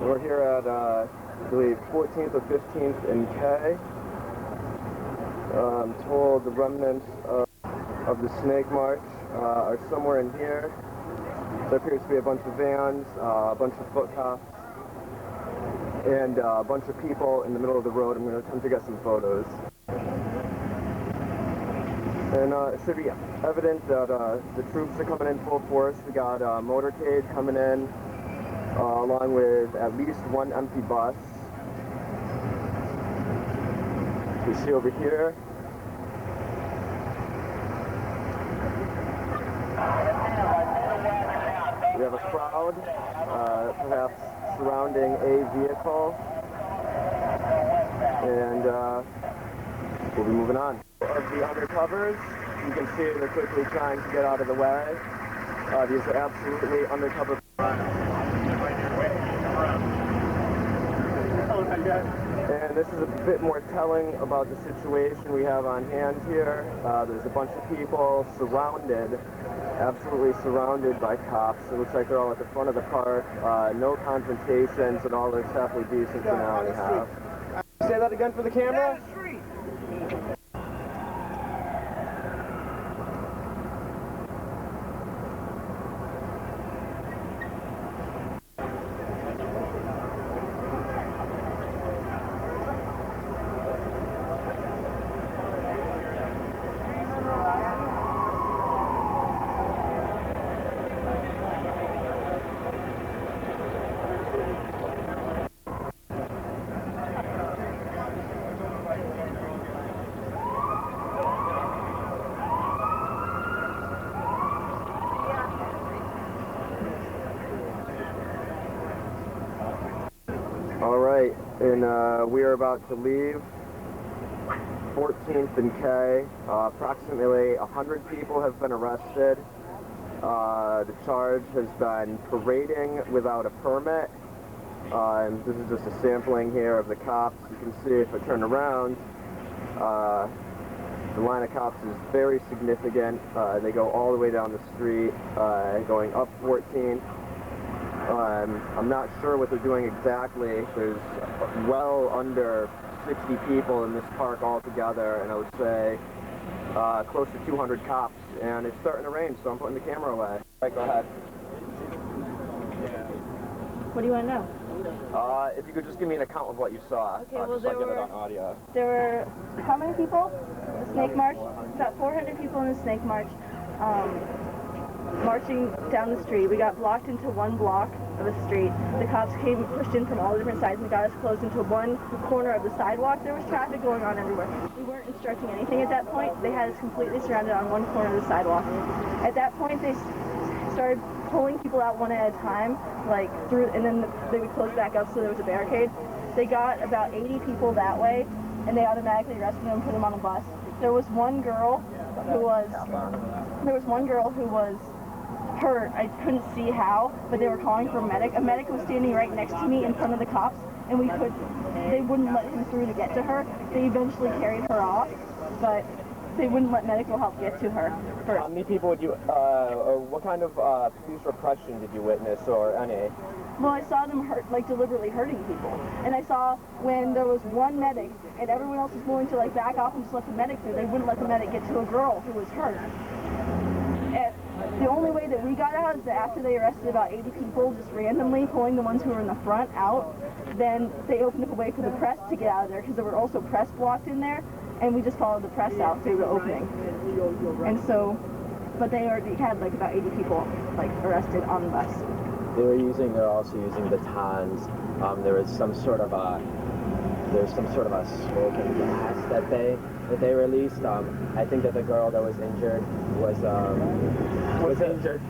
We're here at, I believe, 14th or 15th and K. I'm told the remnants of the Snake March are somewhere in here. There appears to be a bunch of vans, a bunch of foot cops, and a bunch of people in the middle of the road. I'm going to attempt to get some photos. And it should be evident that the troops are coming in full force. We got a motorcade coming in, along with at least one empty bus. You see over here. We have a crowd, perhaps surrounding a vehicle, and we'll be moving on. Of the undercovers, you can see they're quickly trying to get out of the way. These are absolutely undercover. And this is a bit more telling about the situation we have on hand here. There's a bunch of people surrounded, absolutely surrounded by cops. It looks like they're all at the front of the park. No confrontations at all. Looks halfway decent for now anyhow. Say that again for the camera? Alright, and we are about to leave 14th and K. Approximately 100 people have been arrested. The charge has been parading without a permit. And this is just a sampling here of the cops. You can see if I turn around, the line of cops is very significant. They go all the way down the street, going up 14th. I'm not sure what they're doing exactly. There's well under 60 people in this park altogether, and I would say close to 200 cops. And it's starting to rain, so I'm putting the camera away. All right, go ahead. What do you want to know? If you could just give me an account of what you saw. Okay, well, just so I get it on audio. There were how many people? The Snake March? About 400 people in the Snake March. Marching down the street. We got blocked into one block of a street. The cops came, pushed in from all different sides, and got us closed into one corner of the sidewalk. There was traffic going on everywhere. We weren't obstructing anything at that point. They had us completely surrounded on one corner of the sidewalk. At that point, they started pulling people out one at a time, like through, and then they would close back up so there was a barricade. They got about 80 people that way, and they automatically arrested them and put them on a bus. There was one girl who was hurt. I couldn't see how, but they were calling for a medic. A medic was standing right next to me in front of the cops, and they wouldn't let him through to get to her. They eventually carried her off, but they wouldn't let medical help get to her first. How many people would you, or what kind of police repression did you witness, or any? Well, I saw them deliberately hurting people. And I saw when there was one medic, and everyone else was willing to back off and just let the medic through. They wouldn't let the medic get to a girl who was hurt. And the only way that we got out is that after they arrested about 80 people, just randomly pulling the ones who were in the front out, then they opened up a way for the press to get out of there, because there were also press blocked in there, and we just followed the press out through the opening. And so, but they already had about 80 people arrested on the bus. They're also using batons. There was some sort of a smoking gas that they released. I think that the girl that was injured was injured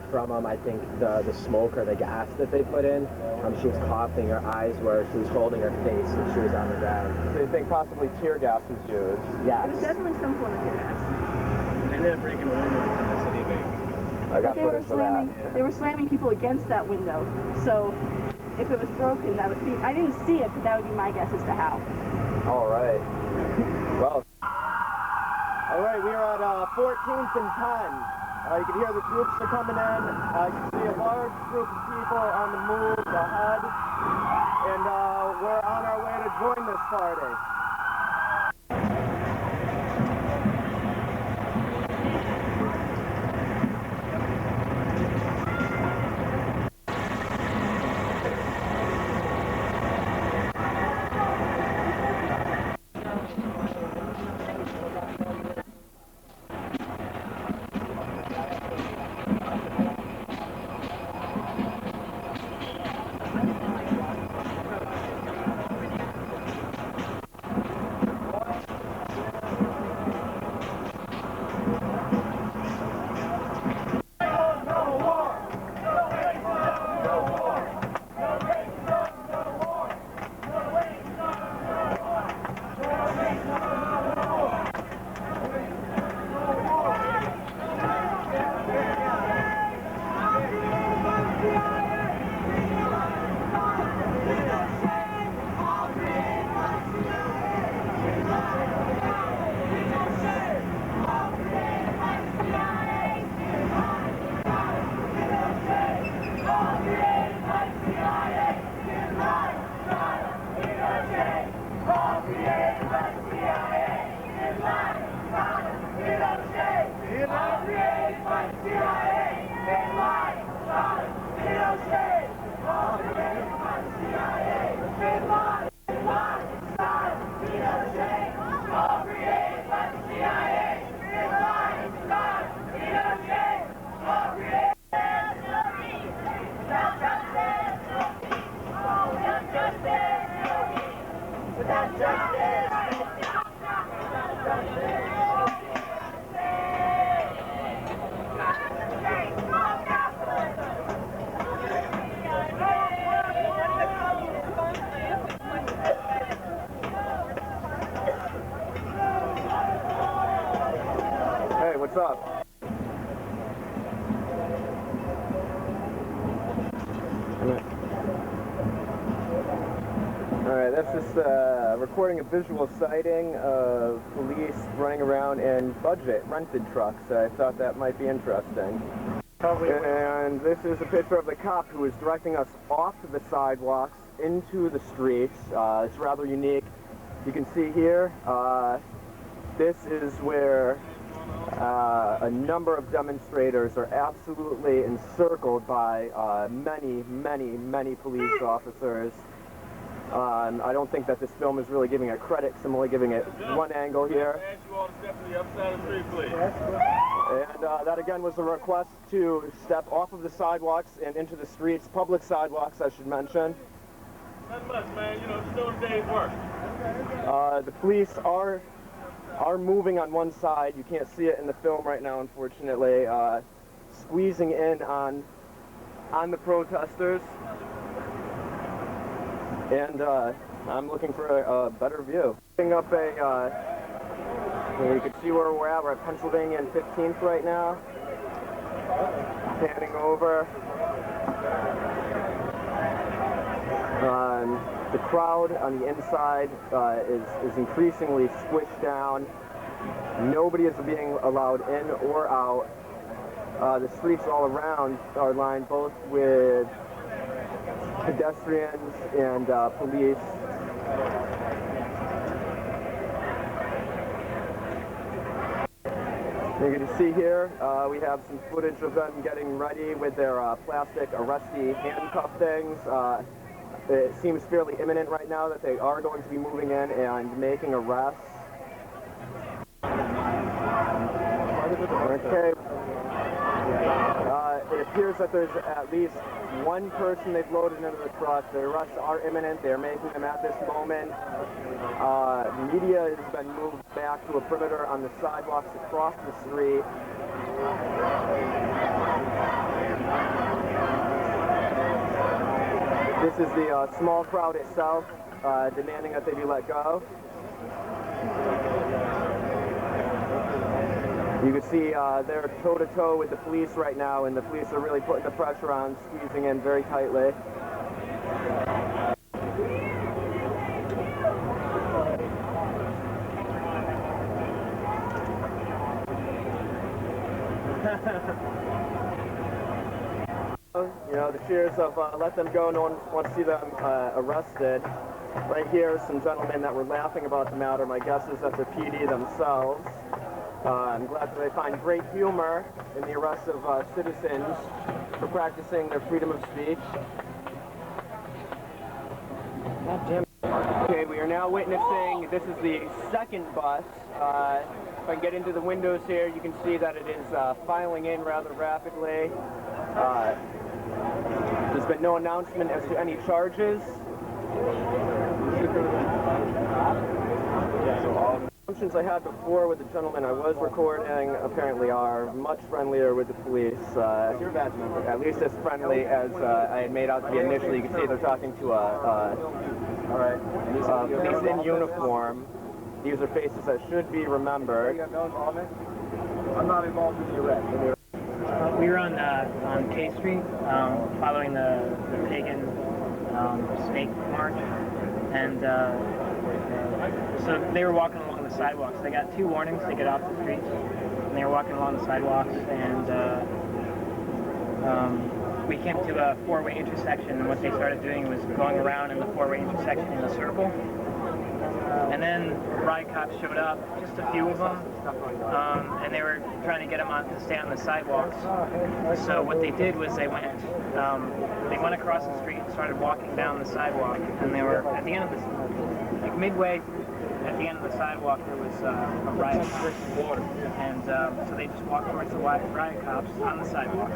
from I think the smoke or the gas that they put in. She was coughing. Her eyes were. She was holding her face and she was on the ground. So you think possibly tear gas was used? Yes. It was definitely some form of tear gas. They ended up breaking a window in the city bank. I got footage for that. They were slamming people against that window, so if it was broken, that would be, I didn't see it, but that would be my guess as to how. All right. Well. All right, we are at 14th and 10. You can hear the troops are coming in. You can see a large group of people on the move ahead. And we're on our way to join this party. Hey, what's up? Alright, that's just recording a visual sighting of police running around in budget rented trucks. I thought that might be interesting. And this is a picture of the cop who is directing us off the sidewalks into the streets. It's rather unique. You can see here, this is where a number of demonstrators are absolutely encircled by many police officers. I don't think that this film is really giving it credit, so I'm only giving it one angle here. And that again was a request to step off of the sidewalks and into the streets, public sidewalks I should mention. Not much, man, you know, just doing a day's work. The police are moving on one side. You can't see it in the film right now, unfortunately. Squeezing in on the protesters. And I'm looking for a better view. Picking up you can see where we're at. We're at Pennsylvania and 15th right now. Panning over. The crowd on the inside is increasingly squished down. Nobody is being allowed in or out. The streets all around are lined both with pedestrians and police. You can see here, we have some footage of them getting ready with their plastic arrestee handcuff things. It seems fairly imminent right now that they are going to be moving in and making arrests. Okay. It appears that there's at least one person they've loaded into the truck. The arrests are imminent. They're making them at this moment. Media has been moved back to a perimeter on the sidewalks across the street. This is the small crowd itself demanding that they be let go. You can see they're toe-to-toe with the police right now, and the police are really putting the pressure on, squeezing in very tightly. You know, the cheers of let them go, no one wants to see them arrested. Right here, some gentlemen that were laughing about the matter. My guess is that the PD themselves. I'm glad that they find great humor in the arrest of citizens for practicing their freedom of speech. Okay, we are now witnessing, this is the second bus. If I can get into the windows here, you can see that it is filing in rather rapidly. There's been no announcement as to any charges. The assumptions I had before with the gentleman I was recording apparently are much friendlier with the police. At least as friendly as I had made out to be initially. You can see they're talking to police in uniform. These are faces that should be remembered. I'm not involved in the arrest. We were on K Street, following the pagan snake march, and so they were walking along the sidewalks. They got 2 warnings to get off the streets, and they were walking along the sidewalks, and we came to a 4-way intersection, and what they started doing was going around in the 4-way intersection in a circle. And then riot cops showed up, just a few of them, and they were trying to get them to stay on the sidewalks. So what they did was they went across the street and started walking down the sidewalk, and they were at the end of the, like midway at the end of the sidewalk, there was a riot cop. And so they just walked towards the riot cops on the sidewalk.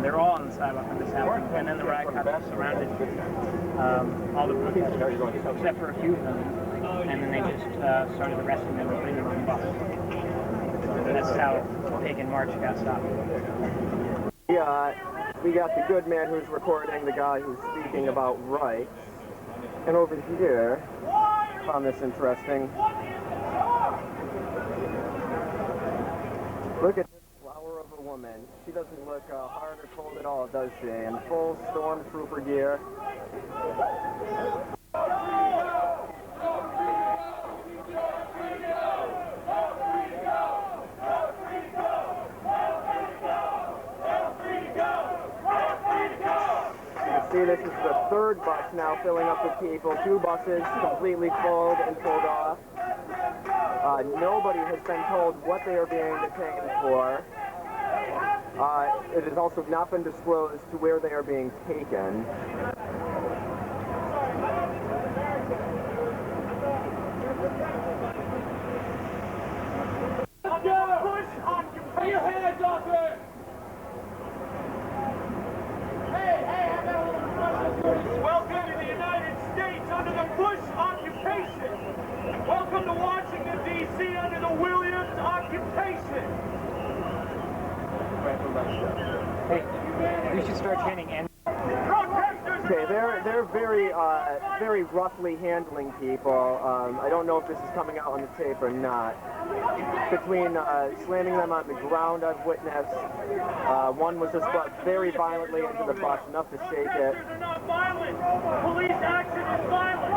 They're all on the sidewalk when this happened, and then the riot cops surrounded all the protesters, except for a few of them. And then they just started arresting them and putting them on the bus. And that's how the pagan march got stopped. Yeah, we got the good man who's recording, the guy who's speaking about rights. And over here, I found this interesting. Look at this flower of a woman. She doesn't look hard or cold at all, does she? In full stormtrooper gear. See, this is the 3rd bus now filling up with people. 2 buses completely full and pulled off. Nobody has been told what they are being detained for. It has also not been disclosed to where they are being taken. Put your hands off there! Welcome to the United States under the Bush occupation. Welcome to Washington, D.C. under the Williams occupation. Hey, we should start chanting and. Okay, they're very roughly handling people. I don't know if this is coming out on the tape or not. Between slamming them on the ground, I've witnessed. One was just brought very violently into the bus, enough to shake it. Protesters are not violent. Police action is violent.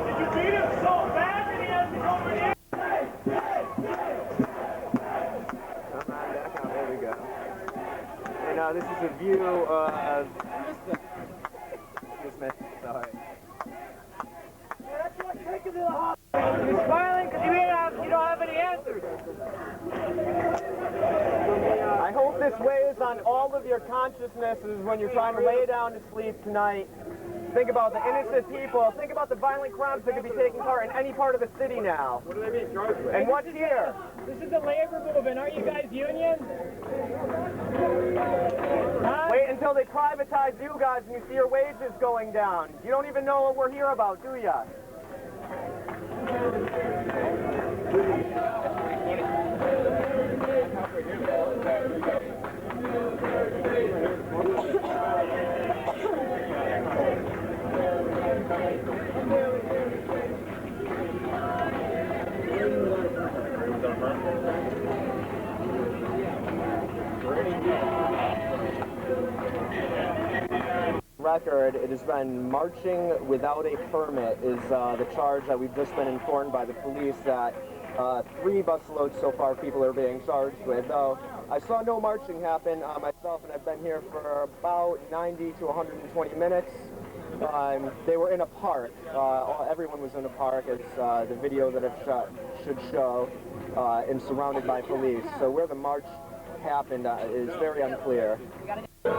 Did you beat him so bad that he has to go in here? Come on, back on. There we go. And this is a view of... Excuse me. Sorry. You're smiling because you don't have any answers. I hope this weighs on all of your consciousnesses when you're trying to lay down to sleep tonight. Think about the innocent people. Think about the violent crimes that could be taking part in any part of the city now. What do they mean, charged with? And what's here? This is the labor movement. Aren't you guys union? Huh? Wait until they privatize you guys and you see your wages going down. You don't even know what we're here about, do ya? record, it has been marching without a permit is the charge that we've just been informed by the police that 3 busloads so far people are being charged with. Though I saw no marching happen myself, and I've been here for about 90 to 120 minutes. They were in a park. Everyone was in a park, as the video that I've shot should show, and surrounded by police. So where the march happened is very unclear. Yeah,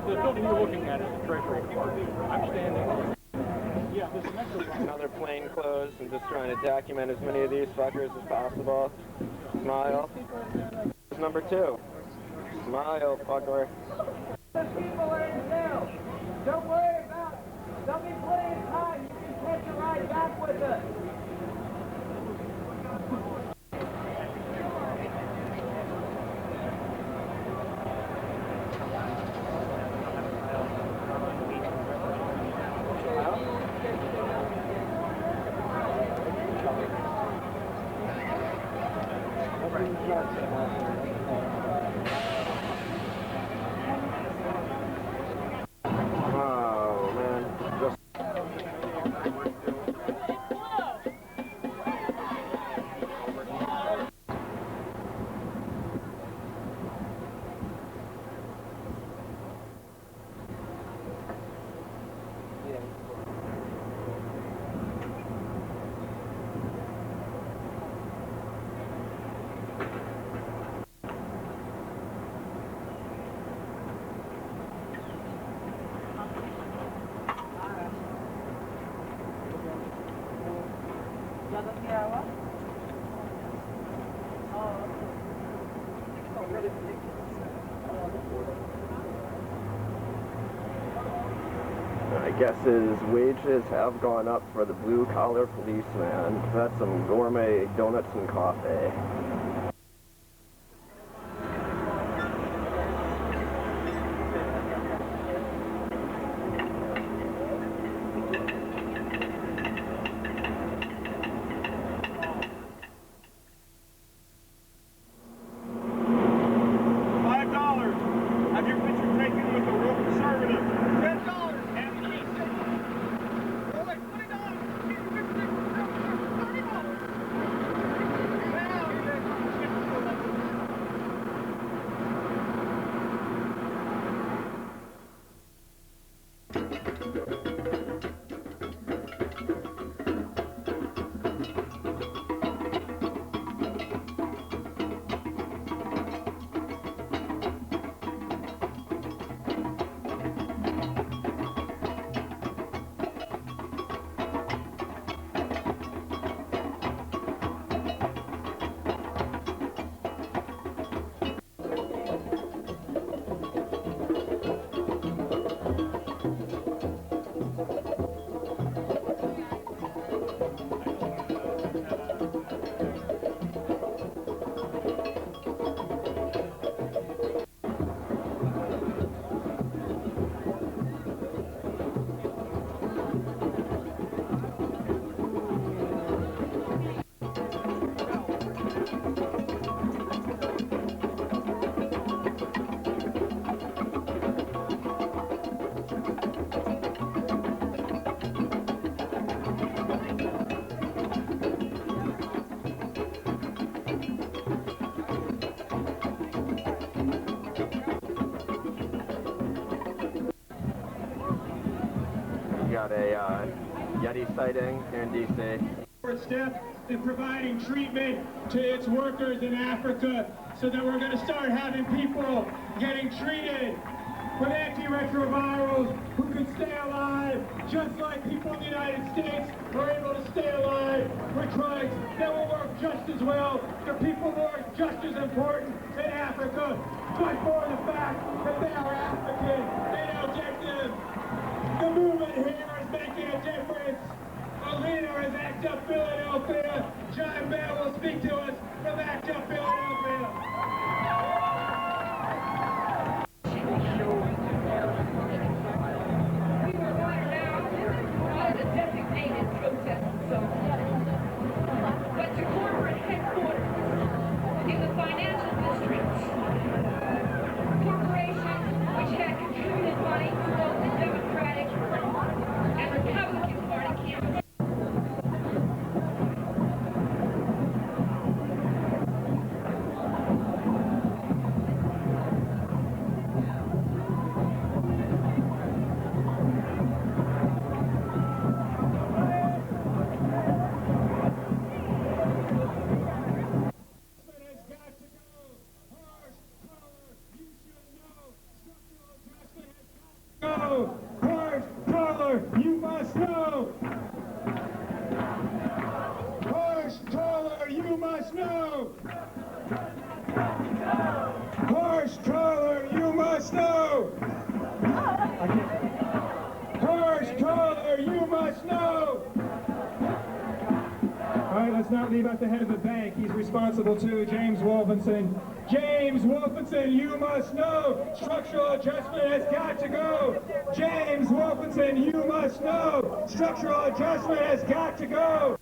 the building you're looking at is the Treasury Park. I'm standing. Yeah, this next one. Another plain clothes. I'm just trying to document as many of these fuckers as possible. Smile. Number 2. Smile, fucker. The people are in jail. Don't worry about it. There'll be plenty of time. You can catch a ride back with us. Oh, man. Just... I guess his wages have gone up for the blue-collar policeman. That's some gourmet donuts and coffee. $5. Have your picture taken with a real conservative. $10. And $20. Got a Yeti sighting here in D.C. Step in providing treatment to its workers in Africa, so that we're going to start having people getting treated with antiretrovirals who can stay alive, just like people in the United States are able to stay alive with drugs that will work just as well for people who are just as important in Africa, but for the fact that they are African. They don't get them. The movement here is making a difference. A leader is ACT UP Philadelphia. John Bell will speak to us from ACT UP Philadelphia. But to corporate headquarters in the financial districts, corporations leave out the head of the bank. He's responsible too, James Wolfenson. James Wolfenson, you must know, structural adjustment has got to go. James Wolfenson, you must know, structural adjustment has got to go.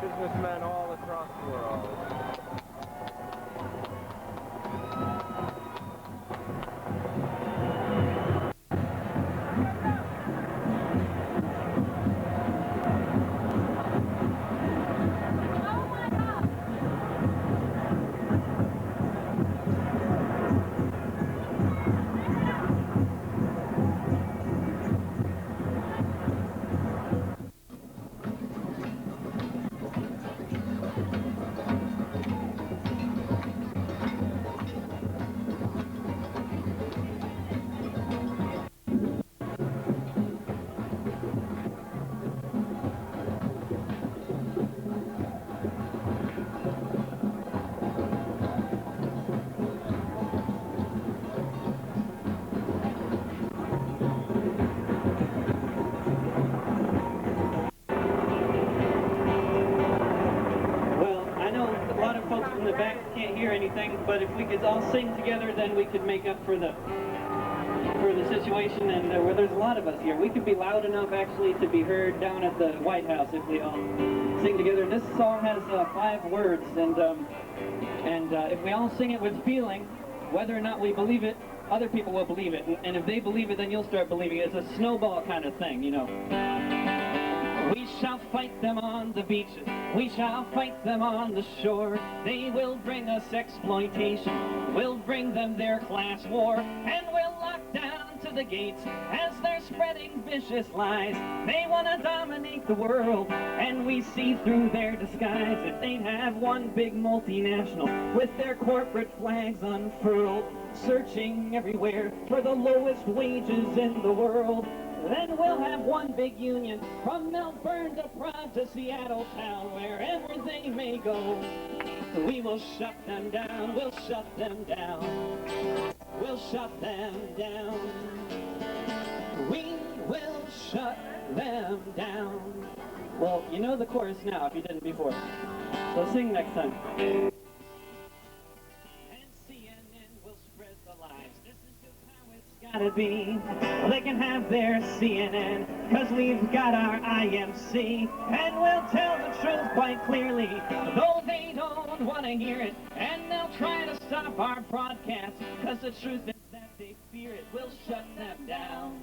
businessmen all across the world. Can't hear anything, but if we could all sing together, then we could make up for the in a situation and where there's a lot of us here. We could be loud enough actually to be heard down at the White House if we all sing together. And this song has 5 words, and if we all sing it with feeling, whether or not we believe it, other people will believe it. And if they believe it, then you'll start believing it. It's a snowball kind of thing, you know. We shall fight them on the beaches, we shall fight them on the shore. They will bring us exploitation, we'll bring them their class war, and we'll lock down to the gates as they're spreading vicious lies. They want to dominate the world, and we see through their disguise. If they'd have one big multinational with their corporate flags unfurled, searching everywhere for the lowest wages in the world, then we'll have one big union from Melbourne to Prague to Seattle town, wherever they may go. We will shut them down, we'll shut them down, we'll shut them down. We will shut them down. Well, you know the chorus now if you didn't before. So sing next time. And CNN will spread the lies. This is just how it's gotta be. They can have their CNN, cause we've got our IMC, and we'll tell the truth quite clearly, though they don't want to hear it, and they'll try to stop our broadcast, cause the truth is that they fear it. We'll shut them down,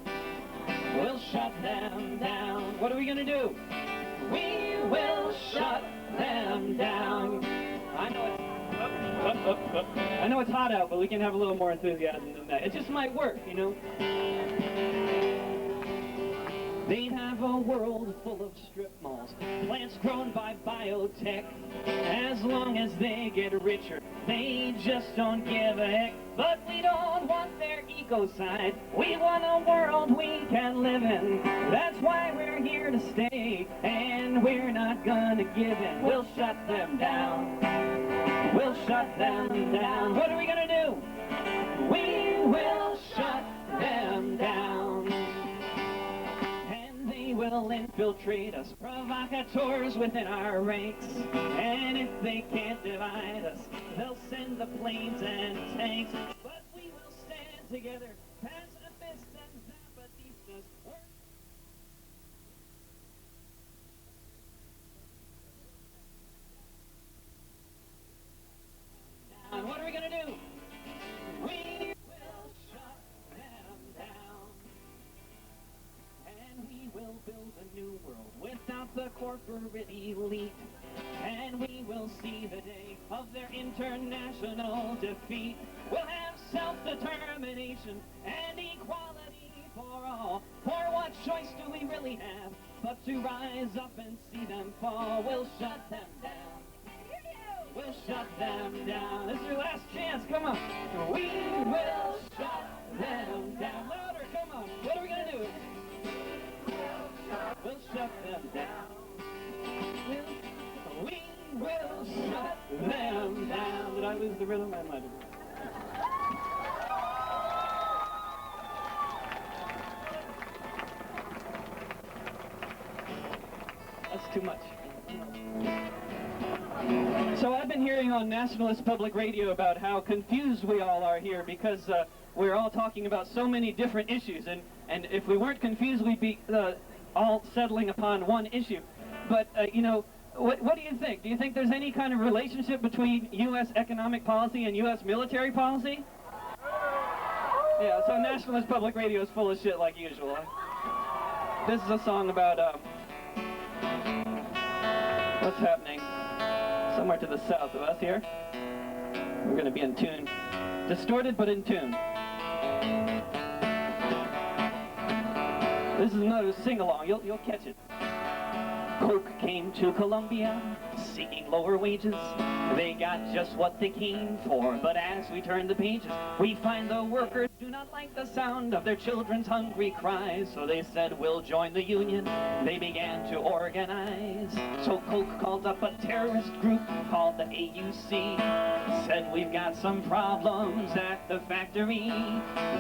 we'll shut them down. What are we gonna do? We will shut them down. I know it's hot out, but we can have a little more enthusiasm than that. It just might work, you know. They'd have a world full of strip malls, plants grown by biotech. As long as they get richer, they just don't give a heck. But we don't want their ecocide, we want a world we can live in. That's why we're here to stay, and we're not gonna give in. We'll shut them down, we'll shut them down. What are we gonna do? We will shut them down. And they will infiltrate us, provocateurs within our ranks. And if they can't divide us, they'll send the planes and tanks. But we will stand together, pacifists and zapatistas. And what are we gonna do? We will shut them down. And we will build a new world without the corporate elite. And we will see the day of their international defeat. We'll have self-determination and equality for all. For what choice do we really have but to rise up and see them fall? We'll shut them down, we'll shut them down. This is your last chance, come on. We will shut them down. Louder, come on. What are we gonna do? We'll shut them down. We will shut them down. Did I lose the rhythm? I might have. That's too much. So I've been hearing on Nationalist Public Radio about how confused we all are here because we're all talking about so many different issues, and if we weren't confused, we'd be all settling upon one issue. But, you know, what do you think? Do you think there's any kind of relationship between U.S. economic policy and U.S. military policy? Yeah, so Nationalist Public Radio is full of shit like usual. This is a song about what's happening somewhere to the south of us here. We're going to be in tune. Distorted, but in tune. This is another sing-along. You'll catch it. Coke came to Colombia, seeking lower wages. They got just what they came for, but as we turn the pages, we find the workers do not like the sound of their children's hungry cries. So they said, we'll join the union. They began to organize. So Coke called up a terrorist group called the AUC. Said, we've got some problems at the factory.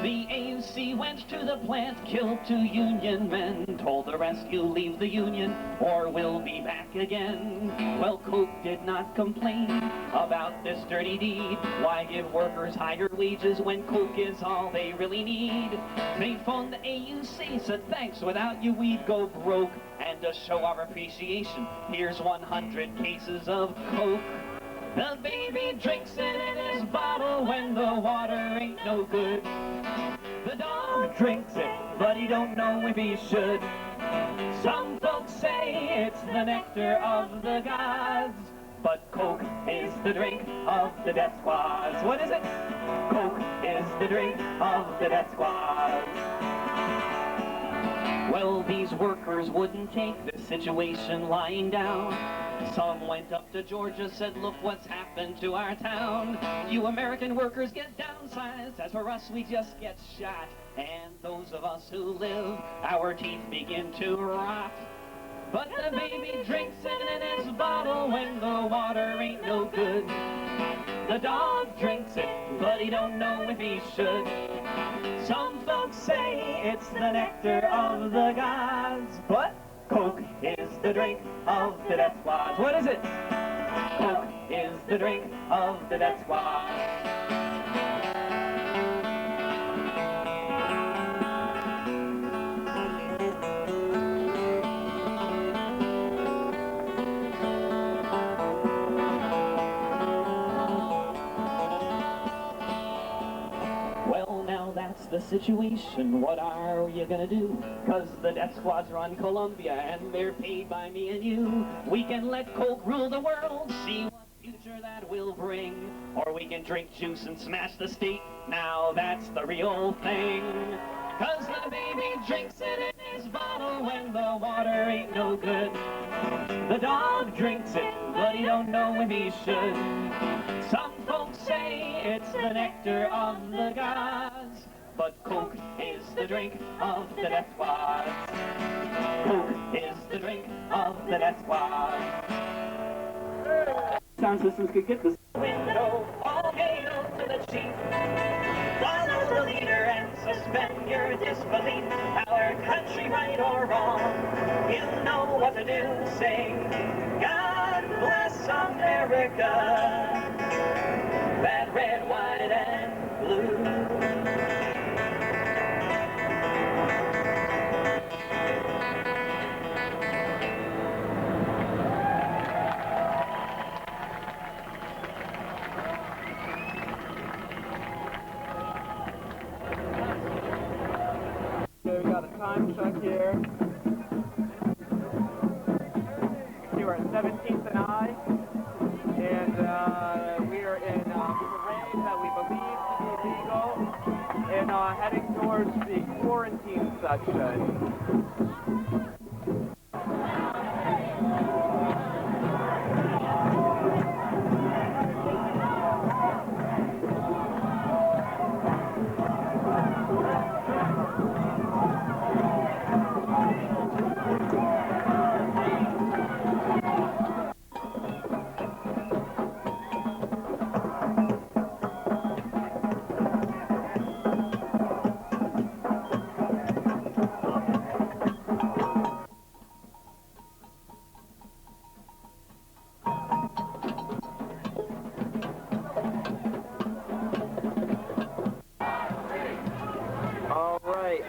The AUC went to the plant, killed 2 union men, told the rest, you leave the union or will be back again. Well, Coke did not complain about this dirty deed. Why give workers higher wages when Coke is all they really need? They phoned the AUC, said thanks, without you we'd go broke. And to show our appreciation, here's 100 cases of Coke. The baby drinks it in his bottle when the water ain't no good. The dog drinks it, but he don't know if he should. Some folks say it's the nectar of the gods, but Coke is the drink of the death squads. What is it? Coke is the drink of the death squads. Well, these workers wouldn't take this situation lying down. Some went up to Georgia, said, look what's happened to our town. You American workers get downsized, as for us we just get shot. And those of us who live, our teeth begin to rot. But the baby drinks it in his bottle when the water ain't no good. The dog drinks it, but he don't know if he should. Some folks say it's the nectar of the gods, but Coke is the drink of the death squads. What is it? Coke is the drink of the death squads. The situation, what are you gonna do? Cause the death squads run Columbia and they're paid by me and you. We can let Coke rule the world, see what future that will bring. Or we can drink juice and smash the state, now that's the real thing. Cause the baby drinks it in his bottle when the water ain't no good. The dog drinks it, but he don't know if he should. Some folks say it's the nectar of the gods, but Coke is the drink of the death squads. Coke is the drink of the death squads. Sound systems could get this. Window, all hail to the chief. Follow the leader and suspend your disbelief. Our country, right or wrong, you know what to do. Sing, God bless America. That red, white, and blue. Okay, we got a time check here. We are at 17th and I, and we are in a parade that we believe to be legal, and heading towards the quarantine section.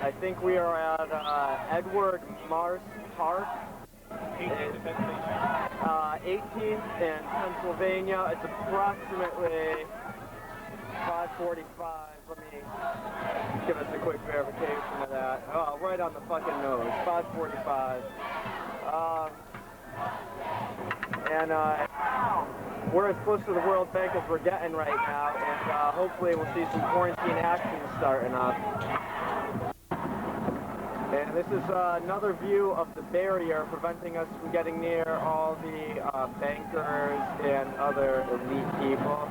I think we are at Edward Marsh Park. 18th and Pennsylvania. It's approximately 5:45. Let me give us a quick verification of that. Oh, right on the fucking nose. 5:45. We're as close to the World Bank as we're getting right now, and hopefully we'll see some quarantine action starting up. And this is another view of the barrier preventing us from getting near all the bankers and other elite people.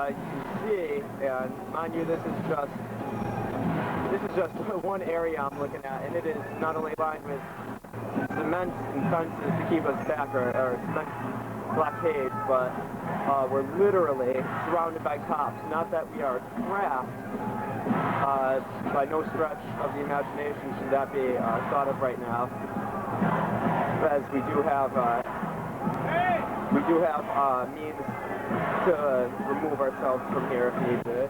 You can see, and mind you, this is just one area I'm looking at, and it is not only lined with cement and fences to keep us back, or cement blockades, but we're literally surrounded by cops. Not that we are trapped. By no stretch of the imagination should that be thought of right now. as we do have means to remove ourselves from here if need be.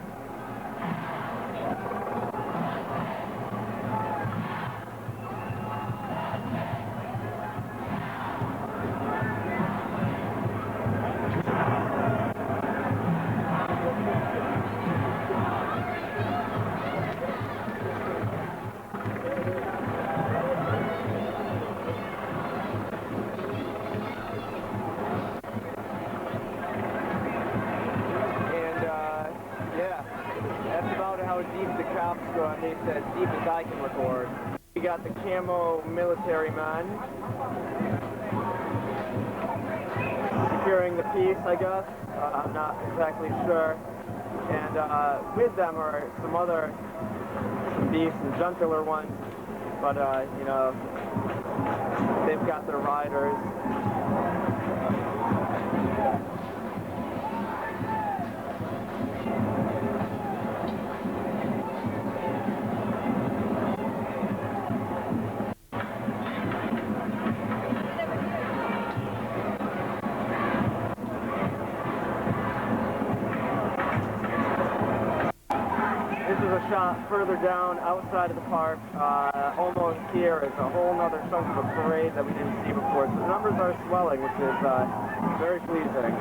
At least as deep as I can record. We got the camo military man securing the peace, I guess. I'm not exactly sure. And with them are some other beefs and gentler ones, but you know, they've got their riders. Shot further down outside of the park, almost here is a whole nother chunk of a parade that we didn't see before. So the numbers are swelling, which is very pleasing.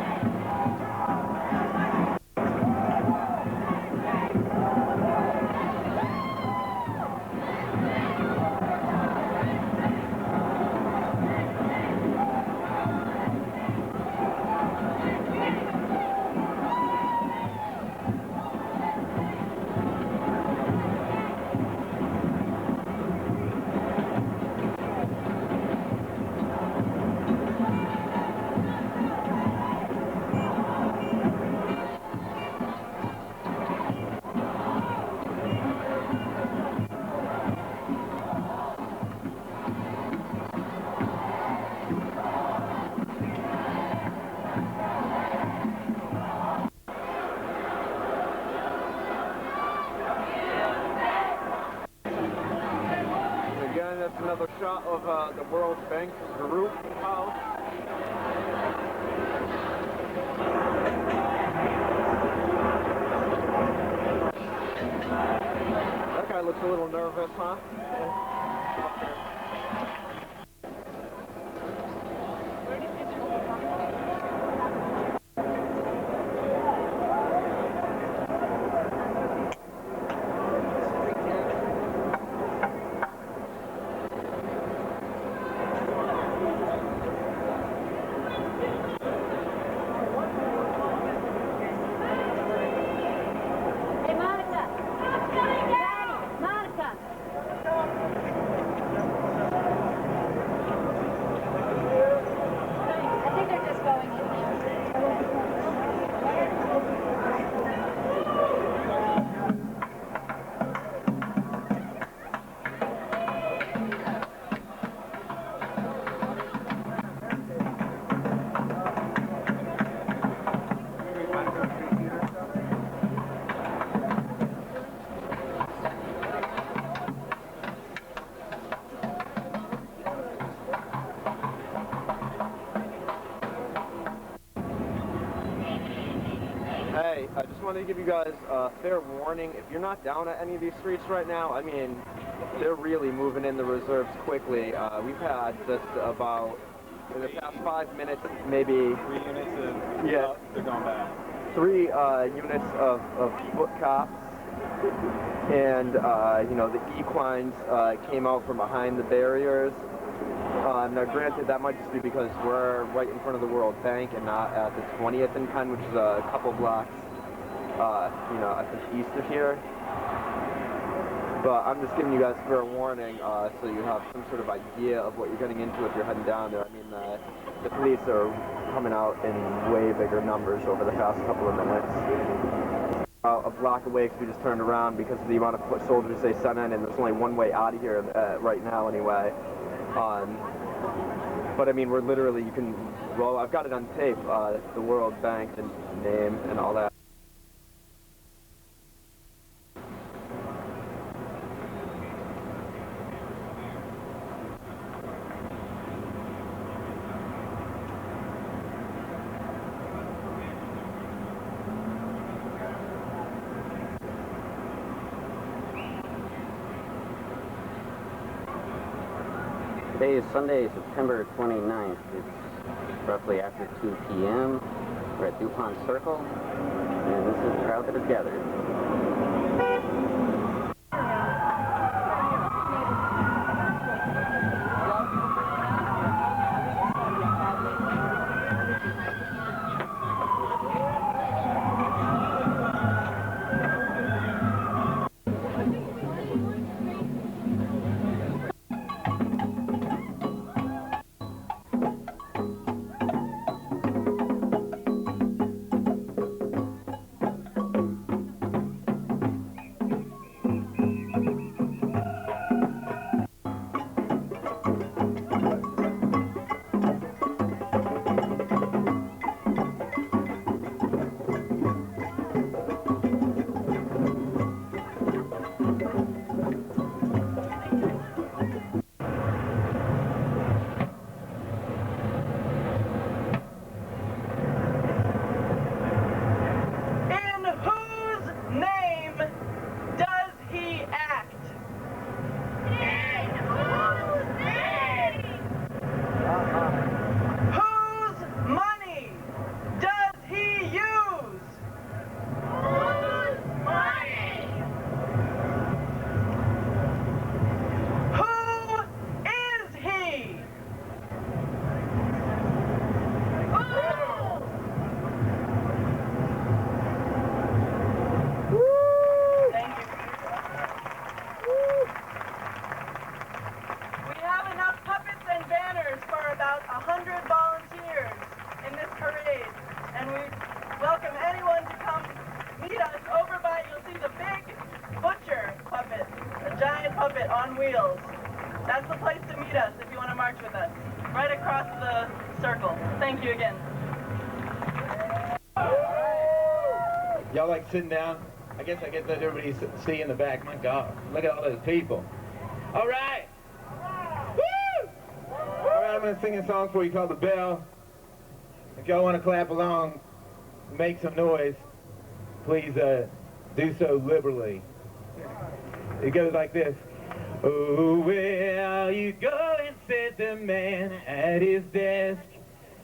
That's another shot of the World Bank Group house. That guy looks a little nervous, huh? Hey, I just wanted to give you guys a fair warning. If you're not down at any of these streets right now, I mean, they're really moving in the reserves quickly. We've had just about, in the past 5 minutes, maybe 3 units of, yeah, they're going back. 3 units of foot cops. And, you know, the equines came out from behind the barriers. Now, granted, that might just be because we're right in front of the World Bank and not at the 20th and Penn, which is a couple blocks, you know, I think east of here. But I'm just giving you guys fair warning so you have some sort of idea of what you're getting into if you're heading down there. I mean, the police are coming out in way bigger numbers over the past couple of minutes. A block away because we just turned around because of the amount of foot soldiers they sent in, and there's only one way out of here right now anyway. But I mean, we're literally, you can, well, I've got it on tape, the World Bank and name and all that. Today is Sunday, September 29th. It's roughly after 2 p.m. We're at DuPont Circle, and this is the crowd that is gathered. On wheels. That's the place to meet us if you want to march with us. Right across the circle. Thank you again. Y'all like sitting down? I guess let everybody see in the back. My God, look at all those people. All right. Woo! All right, I'm going to sing a song for you called The Bell. If y'all want to clap along, make some noise, please do so liberally. It goes like this. Oh, where are you going, said the man at his desk.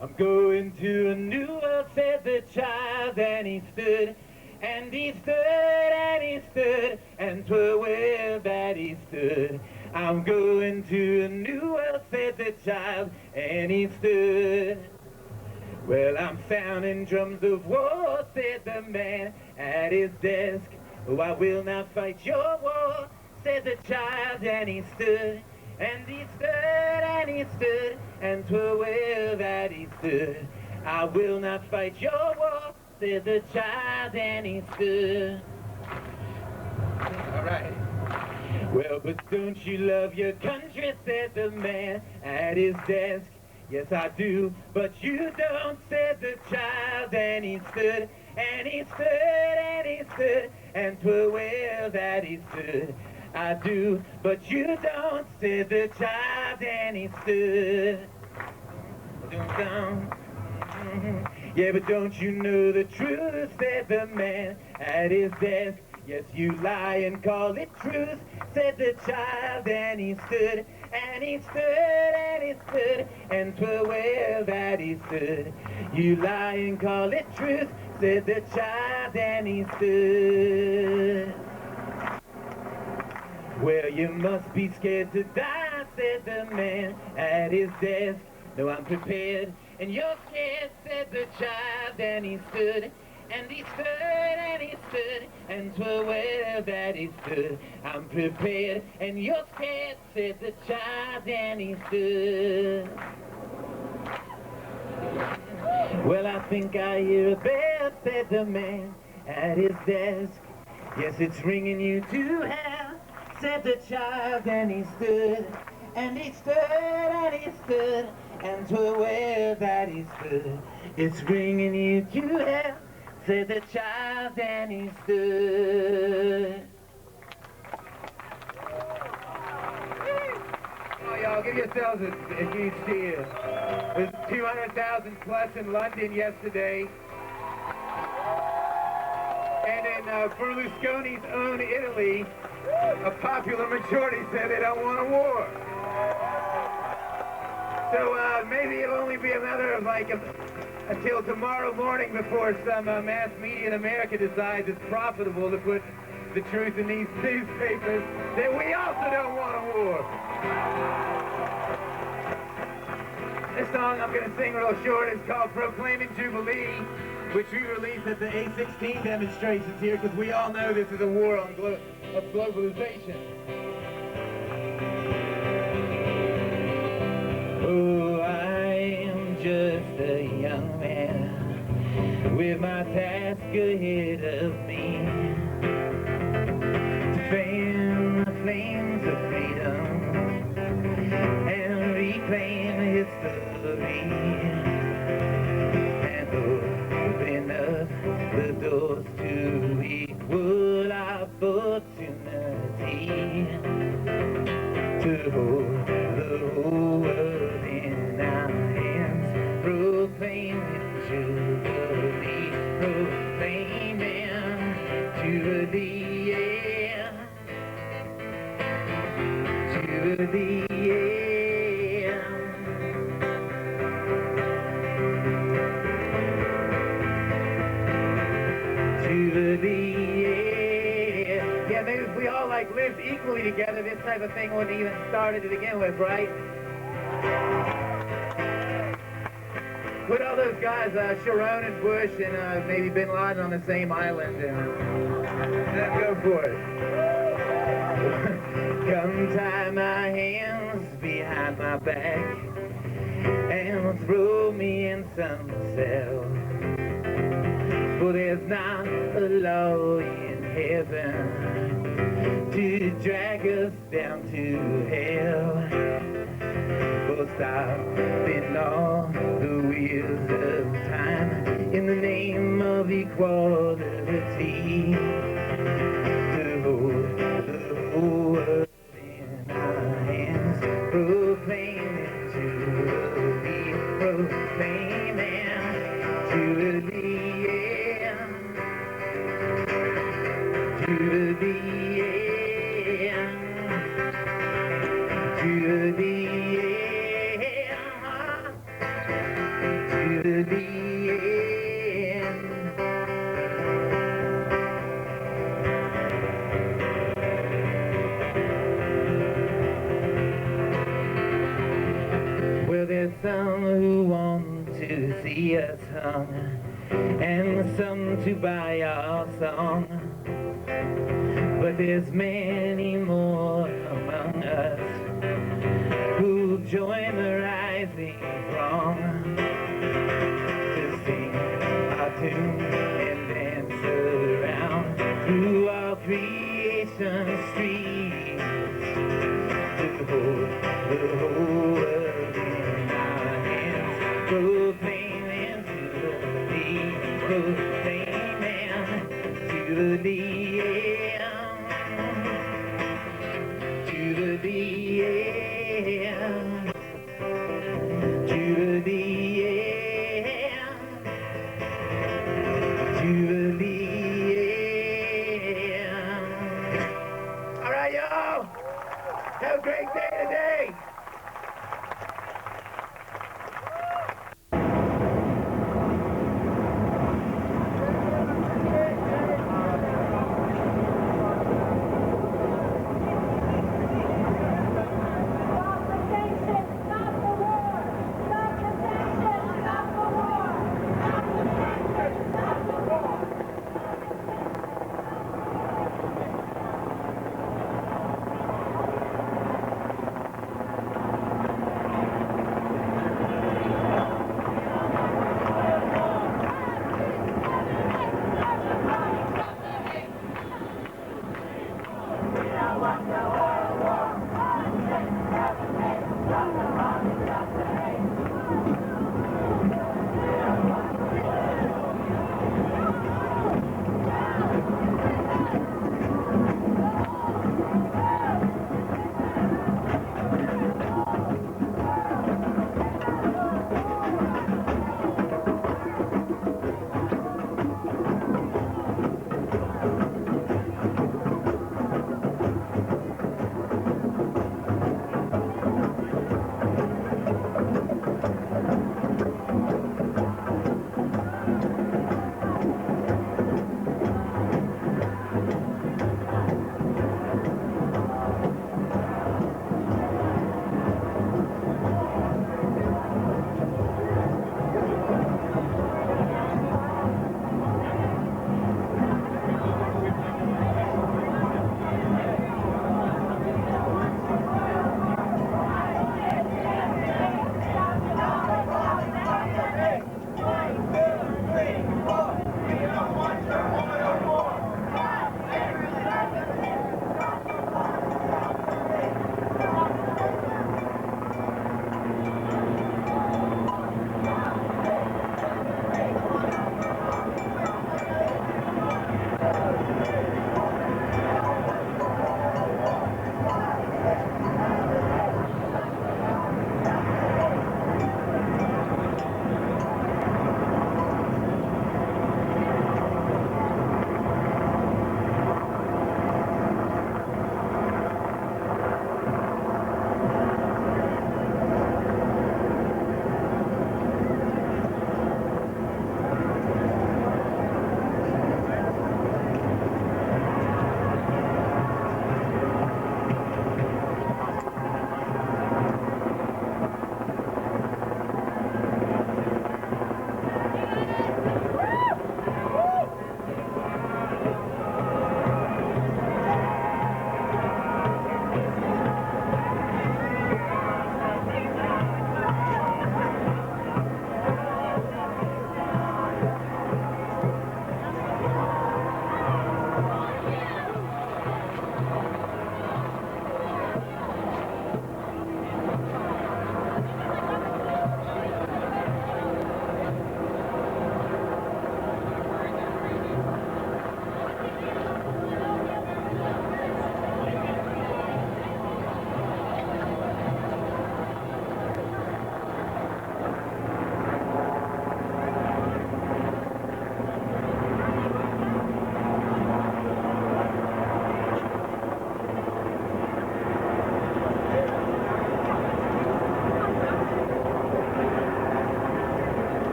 I'm going to a new world, said the child, and he stood, and he stood, and he stood, and 'twere well that he stood. I'm going to a new world, said the child, and he stood. Well, I'm sounding drums of war, said the man at his desk. Oh, I will not fight your war, said the child, and he stood, and he stood, and he stood, and 'twere well that he stood. I will not fight your war, said the child, and he stood. All right. Well, but don't you love your country, said the man at his desk. Yes, I do, but you don't, said the child, and he stood, and he stood, and he stood, and 'twere well that he stood. I do, but you don't, said the child, and he stood. Yeah, but don't you know the truth, said the man at his desk. Yes, you lie and call it truth, said the child, and he stood, and he stood, and he stood, and 'twere well that he stood. You lie and call it truth, said the child, and he stood. Well, you must be scared to die, said the man at his desk. No, I'm prepared, and you're scared, said the child, and he stood, and he stood, and he stood, and 'twere well that he stood. I'm prepared, and you're scared, said the child, and he stood. Well, I think I hear a bell, said the man at his desk. Yes, it's ringing you to hell, said the child, and he stood, and he stood, and he stood, and 'twere well that he stood. It's ringing you to hell, said the child, and he stood. Oh, y'all, give yourselves a huge cheer. There's 200,000 plus in London yesterday. And in Berlusconi's own Italy, a popular majority said they don't want a war. So maybe it'll only be a matter of like until tomorrow morning before some mass media in America decides it's profitable to put the truth in these newspapers that we also don't want a war. This song I'm going to sing real short is called Proclaiming Jubilee, which we released at the A16 demonstrations here because we all know this is a war on of globalization. Oh, I am just a young man with my task ahead of me to fan the flames of freedom and reclaim history and open up the doors to equal opportunity to hold the whole world in our hands, proclaiming Jubilee, proclaiming Jubilee, yeah. Jubilee, yeah. Jubilee, yeah. Yeah, maybe if we all like lived equally together, this type of thing wouldn't even started to begin with, right? Put all those guys, Sharon and Bush and maybe Bin Laden on the same island and let's go for it. Come tie my hands behind my back and throw me in some cell. For there's not a law in heaven to drag us down to hell. For stopping all the wheels of time in the name of equality to hold the whole world in our hands, proclaiming Jubilee, proclaiming Jubilee, yeah. Jubilee, yeah. Jubilee, yeah. Jubilee, yeah. Well, there's some who want to see us hung, and some to buy our song. But there's many more among us who'll join the rising throng to sing our tune and dance around through our creation streets to hold the whole world in our hands, proclaiming Jubilee, proclaiming Jubilee, yeah. Jubilee, yeah. Jubilee, yeah. Jubilee, yeah. All right, y'all. Have a great day.